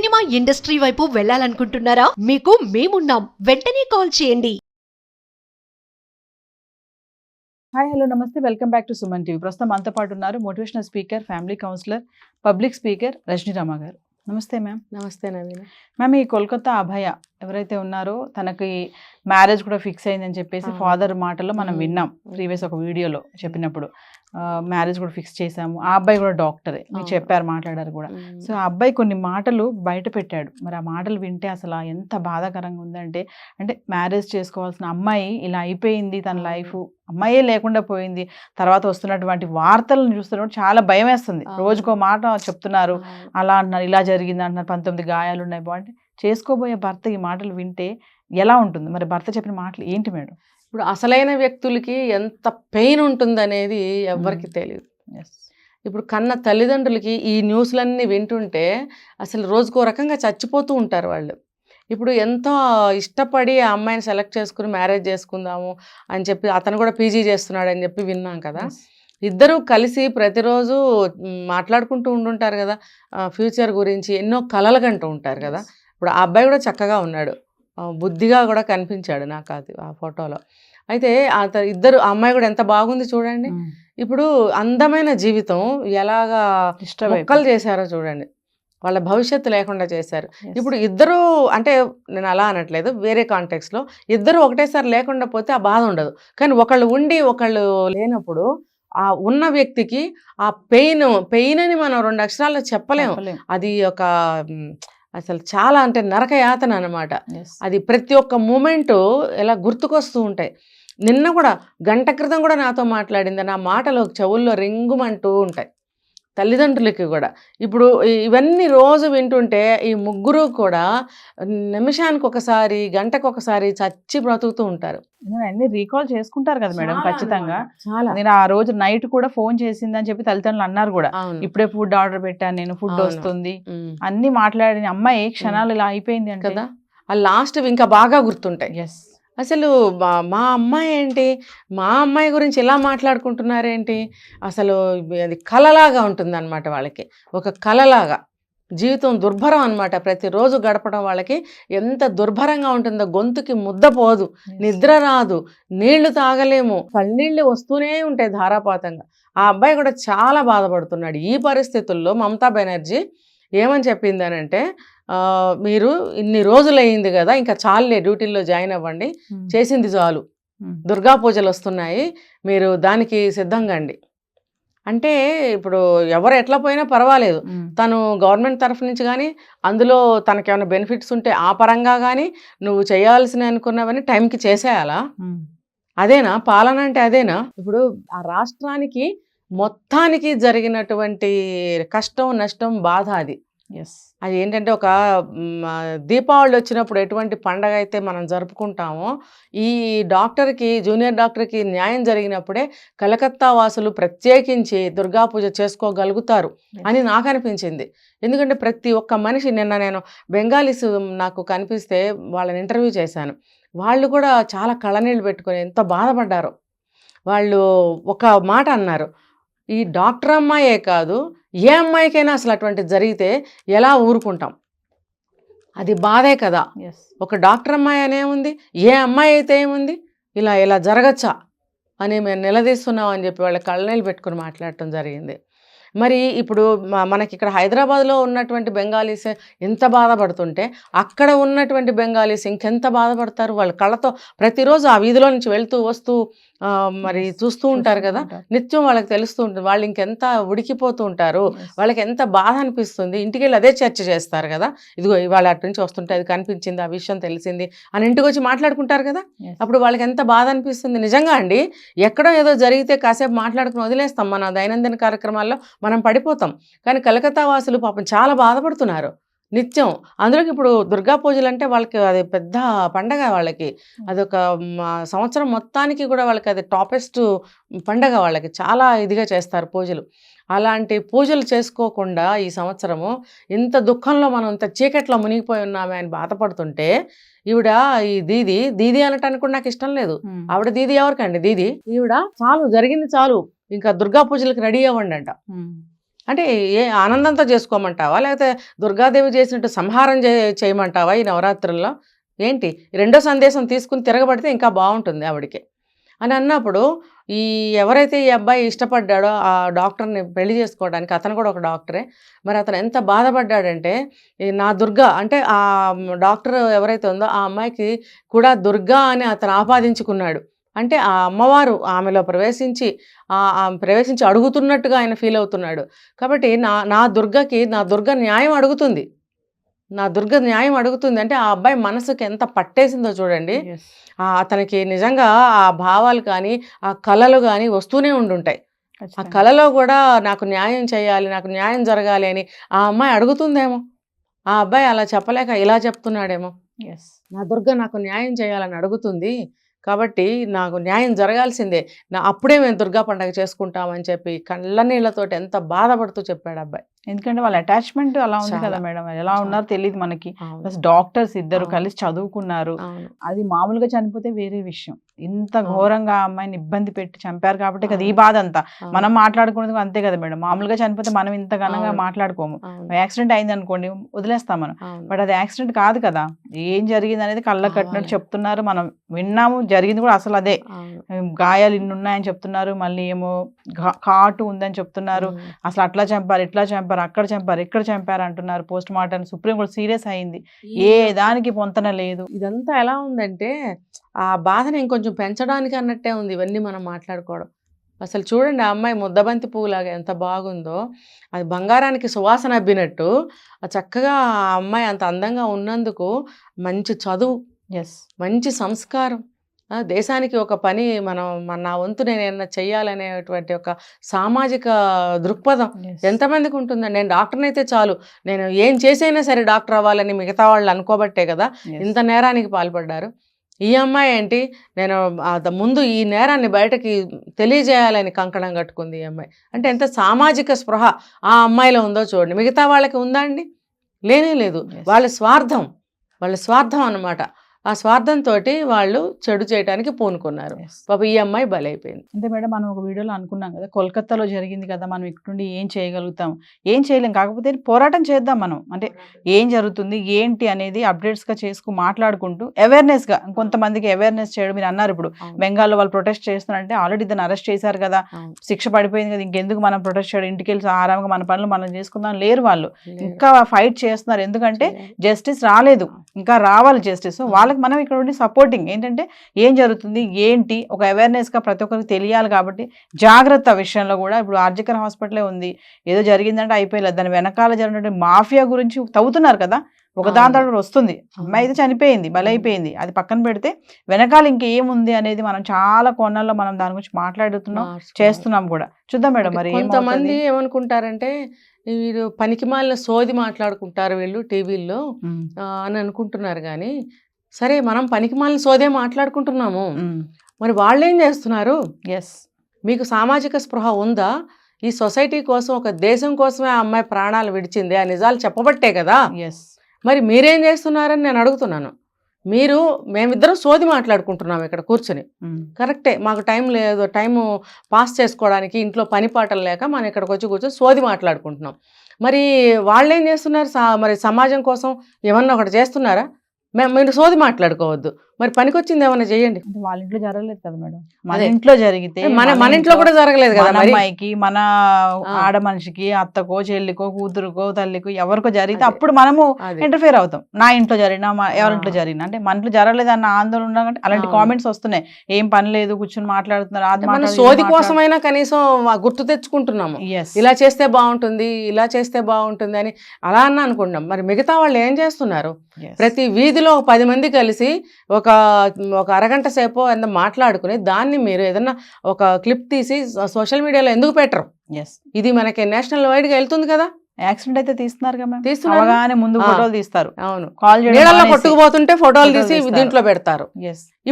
Cinema industry వైపు వెళ్ళాలనుకుంటున్నారా? మీకు మేమున్నాం. వెంటనే కాల్ చేయండి. హాయ్ హలో నమస్తే welcome back to Suman TV. ప్రస్తుతం మనతో పాటు ఉన్నారు motivational speaker, family counsellor, public speaker Rajanirama గారు. నమస్తే మ్యామ్. నమస్తే నవీన. మ్యామ్, ఈ కోల్కతా అభయ ఎవరైతే ఉన్నారో తనకి మ్యారేజ్ కూడా ఫిక్స్ అయిందని చెప్పేసి ఫాదర్ మాటల్లో మనం విన్నాం. ప్రీవియస్ ఒక వీడియోలో చెప్పినప్పుడు మ్యారేజ్ కూడా ఫిక్స్ చేశాము. ఆ అబ్బాయి కూడా డాక్టరే, మీరు చెప్పారు, మాట్లాడారు కూడా. సో ఆ అబ్బాయి కొన్ని మాటలు బయట పెట్టాడు. మరి ఆ మాటలు వింటే అసలు ఎంత బాధాకరంగా ఉందంటే, అంటే మ్యారేజ్ చేసుకోవాల్సిన అమ్మాయి ఇలా అయిపోయింది, తన లైఫ్ అమ్మాయే లేకుండా పోయింది. తర్వాత వస్తున్నటువంటి వార్తలను చూస్తున్నప్పుడు చాలా భయం వేస్తుంది. రోజుకో మాట చెప్తున్నారు, అలా అంటున్నారు, ఇలా జరిగింది అంటున్నారు, 19 గాయాలు ఉన్నాయి. బాగుంటే చేసుకోబోయే భర్త ఈ మాటలు వింటే ఎలా ఉంటుంది? మరి భర్త చెప్పిన మాటలు ఏంటి మేడం? ఇప్పుడు అసలైన వ్యక్తులకి ఎంత పెయిన్ ఉంటుందనేది ఎవ్వరికి తెలియదు. ఇప్పుడు కన్న తల్లిదండ్రులకి ఈ న్యూస్లన్నీ వింటుంటే అసలు రోజుకో రకంగా చచ్చిపోతూ ఉంటారు వాళ్ళు. ఇప్పుడు ఎంతో ఇష్టపడి ఆ అమ్మాయిని సెలెక్ట్ చేసుకుని మ్యారేజ్ చేసుకుందాము అని చెప్పి అతను కూడా పీజీ చేస్తున్నాడు అని చెప్పి విన్నాం కదా. ఇద్దరూ కలిసి ప్రతిరోజు మాట్లాడుకుంటూ ఉంటుంటారు కదా, ఫ్యూచర్ గురించి ఎన్నో కలలు కంటూ ఉంటారు కదా. ఇప్పుడు ఆ అబ్బాయి కూడా చక్కగా ఉన్నాడు, బుద్ధిగా కూడా కనిపించాడు నాకు అది ఆ ఫోటోలో. అయితే ఇద్దరు, ఆ అమ్మాయి కూడా ఎంత బాగుంది చూడండి. ఇప్పుడు అందమైన జీవితం ఎలాగా మొక్కలు చేశారో చూడండి, వాళ్ళ భవిష్యత్తు లేకుండా చేశారు. ఇప్పుడు ఇద్దరు, అంటే నేను అలా అనట్లేదు, వేరే కాంటెక్స్లో ఇద్దరు ఒకటేసారి లేకుండా పోతే ఆ బాధ ఉండదు. కానీ ఒకళ్ళు ఉండి ఒకళ్ళు లేనప్పుడు ఆ ఉన్న వ్యక్తికి ఆ పెయిన్ అని మనం 2 అక్షరాల్లో చెప్పలేము. అది ఒక అసలు చాలా అంటే నరక యాతన అనమాట. అది ప్రతి ఒక్క మూమెంటు ఎలా గుర్తుకొస్తూ ఉంటాయి. నిన్న కూడా గంట క్రితం కూడా నాతో మాట్లాడింది, నా మాటలు చెవుల్లో రింగుమంటూ ఉంటాయి తల్లిదండ్రులకి కూడా. ఇప్పుడు ఇవన్నీ రోజు వింటుంటే ఈ ముగ్గురు కూడా నిమిషానికి ఒకసారి, గంటకు ఒకసారి చచ్చి బ్రతుకుతూ ఉంటారు. అన్ని రీకాల్ చేసుకుంటారు కదా మేడం, ఖచ్చితంగా. నేను ఆ రోజు నైట్ కూడా ఫోన్ చేసిందని చెప్పి తల్లిదండ్రులు అన్నారు కూడా. ఇప్పుడే ఫుడ్ ఆర్డర్ పెట్టాను నేను, ఫుడ్ వస్తుంది, అన్ని మాట్లాడిన అమ్మాయి క్షణాలు ఇలా అయిపోయింది అంటే కదా. ఆ లాస్ట్ ఇంకా బాగా గుర్తుంటాయి. అసలు మా అమ్మాయి ఏంటి, మా అమ్మాయి గురించి ఇలా మాట్లాడుకుంటున్నారేంటి, అసలు అది కలలాగా ఉంటుంది అనమాట వాళ్ళకి, ఒక కలలాగా. జీవితం దుర్భరం అనమాట. ప్రతిరోజు గడపడం వాళ్ళకి ఎంత దుర్భరంగా ఉంటుందో. గొంతుకి ముద్ద పోదు, నిద్ర రాదు, నీళ్లు తాగలేము, కన్నీళ్ళు వస్తూనే ఉంటాయి ధారాపాతంగా. ఆ అబ్బాయి కూడా చాలా బాధపడుతున్నాడు. ఈ పరిస్థితుల్లో మమతా బెనర్జీ ఏమని చెప్పింది అని అంటే, మీరు ఇన్ని రోజులు అయింది కదా, ఇంకా చాలులే, డ్యూటీల్లో జాయిన్ అవ్వండి, చేసింది చాలు, దుర్గా పూజలు వస్తున్నాయి, మీరు దానికి సిద్ధంగా అండి అంటే. ఇప్పుడు ఎవరు ఎట్లా పోయినా పర్వాలేదు, తను గవర్నమెంట్ తరఫు నుంచి కానీ, అందులో తనకేమైనా బెనిఫిట్స్ ఉంటే ఆ పరంగా కానీ నువ్వు చేయాల్సిన అనుకున్నవన్నీ టైంకి చేసేయాలా? అదేనా పాలన అంటే? అదేనా? ఇప్పుడు ఆ రాష్ట్రానికి మొత్తానికి జరిగినటువంటి కష్టం, నష్టం, బాధ అది. అది ఏంటంటే, ఒక దీపావళి వచ్చినప్పుడు ఎటువంటి పండగ అయితే మనం జరుపుకుంటామో, ఈ డాక్టర్కి, జూనియర్ డాక్టర్కి న్యాయం జరిగినప్పుడే కలకత్తా వాసులు ప్రత్యేకించి దుర్గా పూజ చేసుకోగలుగుతారు అని నాకు అనిపించింది. ఎందుకంటే ప్రతి ఒక్క మనిషి, నిన్న నేను బెంగాలీస్ నాకు కనిపిస్తే వాళ్ళని ఇంటర్వ్యూ చేశాను, వాళ్ళు కూడా చాలా కళ్ళనీళ్ళు పెట్టుకొని ఎంత బాధపడ్డారో. వాళ్ళు ఒక మాట అన్నారు, ఈ డాక్టర్ అమ్మాయే కాదు, ఏ అమ్మాయికైనా అసలు అటువంటిది జరిగితే ఎలా ఊరుకుంటాం, అది బాధే కదా. ఒక డాక్టర్ అమ్మాయి అనేముంది, ఏ అమ్మాయి అయితే ఏముంది, ఇలా జరగచ్చా అని మేము నిలదీస్తున్నాం అని చెప్పి వాళ్ళ కళ్ళనీళ్ళు పెట్టుకుని మాట్లాడటం జరిగింది. మరి ఇప్పుడు మనకి ఇక్కడ హైదరాబాద్లో ఉన్నటువంటి బెంగాలీస్ ఎంత బాధపడుతుంటే, అక్కడ ఉన్నటువంటి బెంగాలీస్ ఇంకెంత బాధపడతారు. వాళ్ళ కళ్ళతో ప్రతిరోజు ఆ వీధిలో నుంచి వెళ్తూ వస్తూ మరి చూస్తూ ఉంటారు కదా, నిత్యం వాళ్ళకి తెలుస్తూ ఉంటుంది, వాళ్ళు ఇంకెంత ఉడికిపోతూ ఉంటారు, వాళ్ళకి ఎంత బాధ అనిపిస్తుంది. ఇంటికి వెళ్ళి అదే చర్చ చేస్తారు కదా, ఇదిగో ఇవాళ అటు నుంచి వస్తుంటే అది కనిపించింది, ఆ విషయం తెలిసింది అని ఇంటికి వచ్చి మాట్లాడుకుంటారు కదా. అప్పుడు వాళ్ళకి ఎంత బాధ అనిపిస్తుంది. నిజంగా అండి, ఎక్కడో ఏదో జరిగితే కాసేపు మాట్లాడుకుని వదిలేస్తాం, మన దైనందిన కార్యక్రమాల్లో మనం పడిపోతాం. కానీ కలకత్తా వాసులు పాపం చాలా బాధపడుతున్నారు నిత్యం. అందులోకి ఇప్పుడు దుర్గా పూజలు అంటే వాళ్ళకి అది పెద్ద పండగ, వాళ్ళకి అదొక సంవత్సరం మొత్తానికి కూడా వాళ్ళకి అది టాపెస్ట్ పండగ, వాళ్ళకి చాలా ఇదిగా చేస్తారు పూజలు. అలాంటి పూజలు చేసుకోకుండా ఈ సంవత్సరము ఇంత దుఃఖంలో మనం ఇంత చీకట్లో మునిగిపోయి ఉన్నామే అని బాధపడుతుంటే, ఈవిడ ఈ దీది అనటానికి కూడా నాకు ఇష్టం లేదు. ఆవిడ దీది ఎవరికండి దీది? ఈవిడ చాలు, జరిగింది చాలు, ఇంకా దుర్గా పూజలకు రెడీ అవ్వండి అంట. అంటే ఏ ఆనందంతో చేసుకోమంటావా, లేకపోతే దుర్గాదేవి చేసినట్టు సంహారం చేయమంటావా ఈ నవరాత్రుల్లో? ఏంటి రెండో సందేశం తీసుకుని తిరగబడితే ఇంకా బాగుంటుంది ఆవిడికి అని అన్నప్పుడు, ఈ ఎవరైతే ఈ అబ్బాయి ఇష్టపడ్డాడో ఆ డాక్టర్ని పెళ్లి చేసుకోవడానికి, అతను కూడా ఒక డాక్టరే, మరి అతను ఎంత బాధపడ్డాడంటే, ఈ నా దుర్గా అంటే ఆ డాక్టర్ ఎవరైతే ఉందో ఆ అమ్మాయికి కూడా దుర్గా అని అతను ఆపాదించుకున్నాడు. అంటే ఆ అమ్మవారు ఆమెలో ప్రవేశించి అడుగుతున్నట్టుగా ఆయన ఫీల్ అవుతున్నాడు. కాబట్టి నా దుర్గ న్యాయం అడుగుతుంది, అంటే ఆ అబ్బాయి మనసుకి ఎంత పట్టేసిందో చూడండి. అతనికి నిజంగా ఆ భావాలు కానీ ఆ కళలు కానీ వస్తూనే ఉండుంటాయి. ఆ కళలో కూడా నాకు న్యాయం చేయాలి, నాకు న్యాయం జరగాలి అని ఆ అమ్మాయి అడుగుతుందేమో, ఆ అబ్బాయి అలా చెప్పలేక ఇలా చెప్తున్నాడేమో. నా దుర్గ నాకు న్యాయం చేయాలని అడుగుతుంది కాబట్టి నాకు న్యాయం జరగాల్సిందే, అప్పుడే మేము దుర్గా పండుగ చేసుకుంటామని చెప్పి కళ్ళ నీళ్ళతోటి ఎంత బాధపడుతూ చెప్పాడు అబ్బాయి. ఎందుకంటే వాళ్ళ అటాచ్మెంట్ అలా ఉంది కదా మేడం, ఎలా ఉన్నారో తెలియదు మనకి. ప్లస్ డాక్టర్స్ ఇద్దరు కలిసి చదువుకున్నారు, అది మామూలుగా చనిపోతే వేరే విషయం. ఇంత ఘోరంగా ఆ అమ్మాయిని ఇబ్బంది పెట్టి చంపారు కాబట్టి కదా ఈ బాధ అంతా. మనం మాట్లాడుకునేది అంతే కదా మేడం, మామూలుగా చనిపోతే మనం ఇంత ఘనంగా మాట్లాడుకోము. యాక్సిడెంట్ అయింది అనుకోండి వదిలేస్తాం మనం, బట్ అది యాక్సిడెంట్ కాదు కదా. ఏం జరిగింది అనేది కళ్ళ కట్టినట్టు చెప్తున్నారు, మనం విన్నాము, జరిగింది కూడా అసలు అదే. గాయాలు ఇన్ని ఉన్నాయని చెప్తున్నారు, మళ్ళీ ఏమో కాటు ఉందని చెప్తున్నారు, అసలు అట్లా చంపారు ఇట్లా చంపారు అక్కడ చంపారు ఇక్కడ చంపారు అంటున్నారు. Post mortem supreme court serious అయింది, ఏ దానికి పొంతన లేదు. ఇదంతా ఎలా ఉందంటే ఆ బాధని ఇంకొంచెం పెంచడానికి అన్నట్టే ఉంది ఇవన్నీ మనం మాట్లాడుకోవడం. అసలు చూడండి ఆ అమ్మాయి ముద్దబంతి పువ్వులాగా ఎంత బాగుందో, అది బంగారానికి సువాసన అబ్బినట్టు చక్కగా ఆ అమ్మాయి అంత అందంగా ఉన్నందుకు మంచి చదువు, మంచి సంస్కారం, దేశానికి ఒక పని నా వంతు నేను ఏమన్నా చెయ్యాలనేటువంటి ఒక సామాజిక దృక్పథం ఎంతమందికి ఉంటుందండి. నేను డాక్టర్ని అయితే చాలు, నేను ఏం చేసైనా సరే డాక్టర్ అవ్వాలని మిగతా వాళ్ళు అనుకోబట్టే కదా ఇంత నేరానికి పాల్పడ్డారు. ఈ అమ్మాయి ఏంటి, నేను ముందు ఈ నేరాన్ని బయటకి తెలియజేయాలని కంకణం కట్టుకుంది ఈ అమ్మాయి. అంటే ఎంత సామాజిక స్పృహ ఆ అమ్మాయిలో ఉందో చూడండి. మిగతా వాళ్ళకి ఉందా అండి? లేనే లేదు. వాళ్ళ స్వార్థం అన్నమాట. ఆ స్వార్థంతో వాళ్ళు చెడు చేయడానికి పూనుకున్నారు. పాప ఈ అమ్మాయి బలైపోయింది. అంటే మేడం మనం ఒక వీడియోలో అనుకున్నాం కదా, కోల్కతాలో జరిగింది కదా, మనం ఇక్కడ నుండి ఏం చేయగలుగుతాం, ఏం చేయలేం, కాకపోతే పోరాటం చేద్దాం మనం. అంటే ఏం జరుగుతుంది ఏంటి అనేది అప్డేట్స్గా మాట్లాడుకుంటూ అవేర్నెస్గా కొంతమందికి అవేర్నెస్ చేయడం. మీరు అన్నారు ఇప్పుడు బెంగాల్లో వాళ్ళు ప్రొటెస్ట్ చేస్తున్నారంటే ఆల్రెడీ దాన్ని అరెస్ట్ చేశారు కదా, శిక్ష పడిపోయింది కదా, ఇంకెందుకు మనం ప్రొటెస్ట్ చేయడం, ఇంటికి వెళ్ళి ఆరామంగా మన పనులు మనం చేసుకుందాం లేరు. వాళ్ళు ఇంకా ఫైట్ చేస్తున్నారు, ఎందుకంటే జస్టిస్ రాలేదు, ఇంకా రావాలి జస్టిస్. వాళ్ళకి మనం ఇక్కడ ఉండి సపోర్టింగ్ ఏంటంటే ఏం జరుగుతుంది ఏంటి ఒక అవేర్నెస్గా ప్రతి ఒక్కరికి తెలియాలి. కాబట్టి జాగ్రత్త విషయంలో కూడా ఇప్పుడు ఆర్జికర్ హాస్పిటలే ఉంది, ఏదో జరిగిందంటే అయిపోయలేదు, దాని వెనకాల జరిగినటువంటి మాఫియా గురించి తవ్వుతున్నారు కదా, ఒక దాని తర్వాత వస్తుంది. అమ్మాయి అయితే చనిపోయింది, బలైపోయింది, అది పక్కన పెడితే వెనకాల ఇంకేముంది అనేది మనం చాలా కోణాల్లో మనం దాని గురించి మాట్లాడుతున్నాం, చేస్తున్నాం కూడా. చూద్దాం మేడం. మరి కొంతమంది ఏమనుకుంటారంటే వీళ్ళు పనికిమాలిన సోది మాట్లాడుకుంటారు వీళ్ళు టీవీల్లో అని అనుకుంటున్నారు. కానీ సరే మనం పనికిమాలిన సోదే మాట్లాడుకుంటున్నాము, మరి వాళ్ళు ఏం చేస్తున్నారు? మీకు సామాజిక స్పృహ ఉందా? ఈ సొసైటీ కోసం, ఒక దేశం కోసమే ఆ అమ్మాయి ప్రాణాలు విడిచింది, ఆ నిజాలు చెప్పబట్టే కదా. మరి మీరేం చేస్తున్నారని నేను అడుగుతున్నాను. మేమిద్దరం సోది మాట్లాడుకుంటున్నాం ఇక్కడ కూర్చొని, కరెక్టే, మాకు టైం లేదు, టైము పాస్ చేసుకోవడానికి ఇంట్లో పని పాటలు లేక మనం ఇక్కడికి వచ్చి కూర్చొని సోది మాట్లాడుకుంటున్నాం. మరి వాళ్ళు ఏం చేస్తున్నారు? మరి సమాజం కోసం ఏమన్నా ఒకటి చేస్తున్నారా? మీరు సోది మాట్లాడుకోవద్దు, మరి పనికొచ్చింది ఏమన్నా చేయండి. వాళ్ళ ఇంట్లో జరగలేదు కదా మేడం, మన ఇంట్లో జరిగితే మన ఇంట్లో కూడా జరగలేదు కదా. అమ్మాయికి, మన ఆడ మనిషికి, అత్తకో చెల్లికో కూతురుకో తల్లికో ఎవరికో జరిగితే అప్పుడు మనము ఇంటర్ఫియర్ అవుతాం. నా ఇంట్లో జరిగినా ఎవరింట్లో జరిగినా, అంటే మన ఇంట్లో జరగలేదు అన్న ఆందోళన ఉన్నదంటే అలాంటి కామెంట్స్ వస్తున్నాయి, ఏం పని లేదు కూర్చొని మాట్లాడుతున్నారు. అది సోది కోసమైనా కనీసం గుర్తు తెచ్చుకుంటున్నాము, ఇలా చేస్తే బాగుంటుంది, ఇలా చేస్తే బాగుంటుంది అని అలా అన్న అనుకుంటున్నాం. మరి మిగతా వాళ్ళు ఏం చేస్తున్నారు? ప్రతి వీధిలో 10 మంది కలిసి ఒక అరగంట సేపు మాట్లాడుకుని దాన్ని మీరు ఏదన్నా ఒక క్లిప్ తీసి సోషల్ మీడియాలో ఎందుకు పెట్టరు? ఇది మనకి నేషనల్ వైడ్ గా వెళ్తుంది కదా. యాక్సిడెంట్ అయితే తీస్తున్నారు, ముందు ఫోటోలు తీస్తారు, అవును, నీళ్ళల్లో కొట్టుకుపోతుంటే ఫోటోలు తీసి దీంట్లో పెడతారు.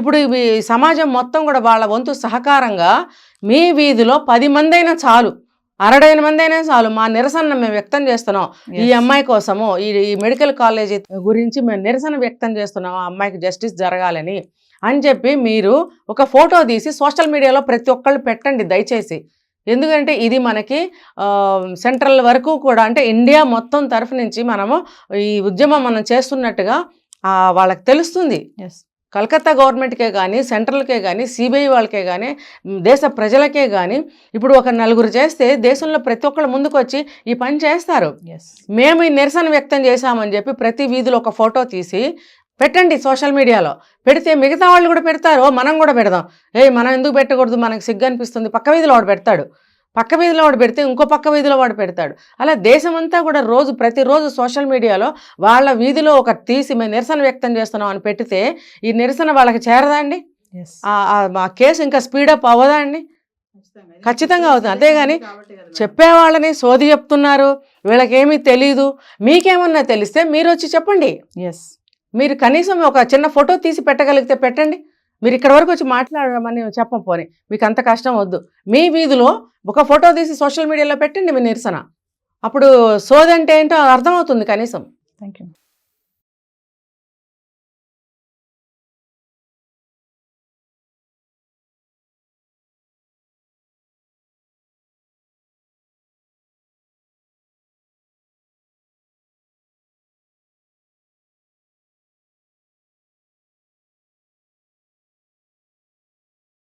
ఇప్పుడు ఈ సమాజం మొత్తం కూడా వాళ్ళ వంతు సహకారంగా మీ వీధిలో 10 మంది అయినా చాలు, 60 మంది అయినా చాలు, మా నిరసన మేము వ్యక్తం చేస్తున్నాం, ఈ అమ్మాయి కోసము, ఈ మెడికల్ కాలేజీ గురించి మేము నిరసన వ్యక్తం చేస్తున్నాం, ఆ అమ్మాయికి జస్టిస్ జరగాలని అని చెప్పి మీరు ఒక ఫోటో తీసి సోషల్ మీడియాలో ప్రతి ఒక్కళ్ళు పెట్టండి దయచేసి. ఎందుకంటే ఇది మనకి సెంట్రల్ వరకు కూడా, అంటే ఇండియా మొత్తం తరఫు నుంచి మనము ఈ ఉద్యమం మనం చేస్తున్నట్టుగా వాళ్ళకి తెలుస్తుంది. ఎస్. కలకత్తా గవర్నమెంట్కే కానీ, సెంట్రల్కే కానీ, సిబిఐ వాళ్ళకే కానీ, దేశ ప్రజలకే కానీ ఇప్పుడు ఒక నలుగురు చేస్తే దేశంలో ప్రతి ఒక్కళ్ళు ముందుకు వచ్చి ఈ పని చేస్తారు. ఎస్. మేము ఈ నిరసన వ్యక్తం చేశామని చెప్పి ప్రతి వీధిలో ఒక ఫోటో తీసి పెట్టండి సోషల్ మీడియాలో. పెడితే మిగతా వాళ్ళు కూడా పెడతారు, మనం కూడా పెడదాం. మనం ఎందుకు పెట్టకూడదు, మనకు సిగ్గు అనిపిస్తుంది. పక్క వీధిలో వాడు పెడతాడు, పక్క వీధిలో వాడు పెడితే ఇంకో పక్క వీధిలో వాడు పెడతాడు. అలా దేశమంతా కూడా ప్రతిరోజు సోషల్ మీడియాలో వాళ్ళ వీధిలో ఒక తీసి మేము నిరసన వ్యక్తం చేస్తున్నాం అని పెడితే ఈ నిరసన వాళ్ళకి చేరదా అండి? ఎస్. ఆ కేసు ఇంకా స్పీడప్ అవ్వదా అండి? ఖచ్చితంగా అవుతుంది. అంతేగాని చెప్పేవాళ్ళని సోది చెప్తున్నారు, వీళ్ళకేమీ తెలీదు. మీకేమన్నా తెలిస్తే మీరు వచ్చి చెప్పండి. ఎస్. మీరు కనీసం ఒక చిన్న ఫోటో తీసి పెట్టగలిగితే పెట్టండి. మీరు ఇక్కడ వరకు వచ్చి మాట్లాడమని చెప్పపోని, మీకు అంత కష్టం వద్దు. మీ వీధిలో ఒక ఫోటో తీసి సోషల్ మీడియాలో పెట్టండి మీ నిరసన. అప్పుడు సోదంటే ఏంటో అర్థమవుతుంది కనీసం. Thank you.